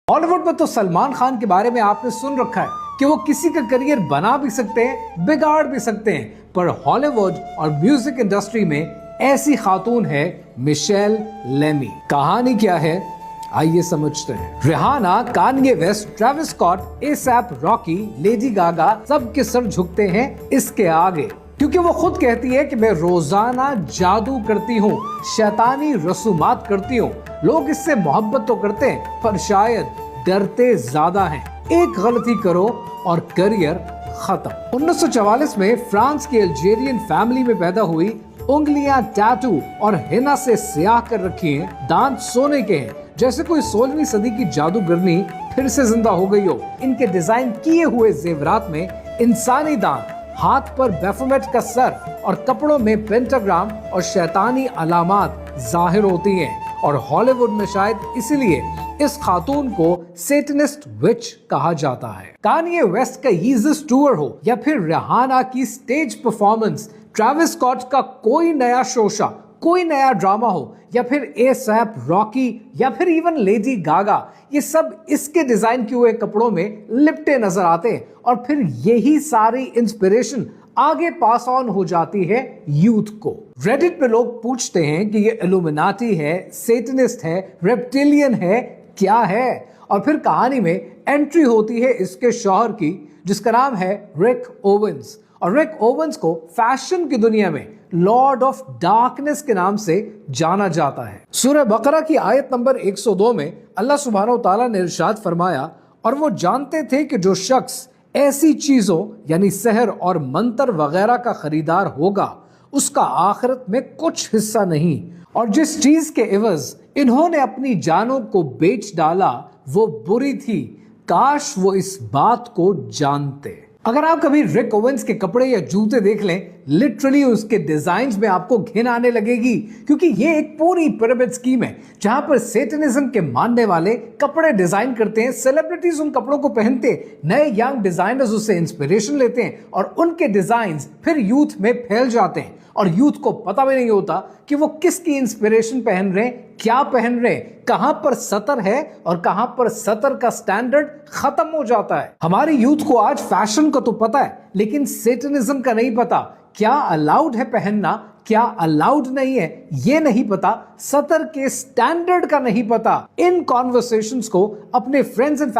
बॉलीवुड में तो सलमान खान के बारे में आपने सुन रखा है कि वो किसी का करियर बना भी सकते हैं, बिगाड़ भी सकते हैं, पर हॉलीवुड और म्यूजिक इंडस्ट्री में ऐसी खातून है मिशेल लेमी। कहानी क्या है, आइए समझते हैं। Rihanna, Kanye West, Travis Scott, ASAP Rocky, Lady Gaga सबके सर झुकते हैं इसके आगे, क्योंकि वो खुद कहती है कि मैं रोजाना जादू करती हूँ, शैतानी रसूमात करती हूँ। लोग इससे मोहब्बत तो करते हैं पर शायद डरते ज्यादा हैं। एक गलती करो और करियर खत्म। 1944 में फ्रांस के अल्जेरियन फैमिली में पैदा हुई, उंगलियां टैटू और हिना से स्याह कर रखी हैं, दांत सोने के हैं, जैसे कोई 16वीं सदी की जादूगरनी फिर से जिंदा हो गई हो। इनके डिजाइन किए हुए जेवरात में इंसानी दांत, हाथ पर बैफोमेट का सर और कपड़ों में पेंटाग्राम और शैतानी अलामात जाहिर होती हैं। और हॉलीवुड में शायद इसीलिए इस खातून को सेटनिस्ट विच कहा जाता है। कान्ये वेस्ट का यीजस टूर हो या फिर रिहाना की स्टेज परफॉर्मेंस, ट्रेविस स्कॉट का कोई नया शोशा, कोई नया ड्रामा हो, या फिर एसैप रॉकी या फिर इवन लेडी गागा, ये सब इसके डिजाइन किए हुए कपड़ों में लिपटे नजर आते हैं। और फिर यही सारी इंस्पिरेशन आगे पास ऑन हो जाती है यूथ को। रेडिट पे लोग पूछते हैं कि ये इल्यूमिनाटी है, सेटनिस्ट है, रेप्टिलियन है, क्या है? और फिर कहानी में एंट्री होती है इसके शौहर की, जिसका नाम है रिक ओवेंस। और रिक ओवेंस को फैशन की दुनिया में लॉर्ड ऑफ डार्कनेस के नाम से जाना जाता है। सूरह बकरा की आयत नंबर 102 में अल्लाह सुब्हानहू तआला ने इरशाद फरमाया, और वो जानते थे कि जो शख्स ऐसी चीजों यानी सहर और मंत्र वगैरह का खरीदार होगा उसका आखिरत में कुछ हिस्सा नहीं, और जिस चीज के एवज इन्होंने अपनी जानों को बेच डाला वो बुरी थी, काश वो इस बात को जानते। अगर आप कभी रिक ओवेंस के कपड़े या जूते देख लें, लिटरली उसके डिजाइन्स में आपको घिन आने लगेगी, क्योंकि ये एक पूरी पिरामिड स्कीम है जहां पर सेटनिज्म के मानने वाले कपड़े डिजाइन करते हैं, सेलिब्रिटीज उन कपड़ों को पहनते हैं, नए यंग डिजाइनर्स उससे इंस्पिरेशन लेते हैं और उनके डिजाइन्स फिर यूथ में फैल जाते हैं। और यूथ को पता भी नहीं होता कि वो किसकी इंस्पिरेशन पहन रहे हैं, क्या पहन रहे हैं, कहां पर सतर है और कहां पर सतर का स्टैंडर्ड खत्म हो जाता है। हमारी यूथ को आज फैशन का तो पता है, लेकिन सेटनिज्म का नहीं पता। क्या अलाउड है पहनना, क्या अलाउड नहीं है ये नहीं पता, सतर के स्टैंडर्ड का नहीं पता। इन कॉन्वर्सेशंस को अपने फ्रेंड्स एंड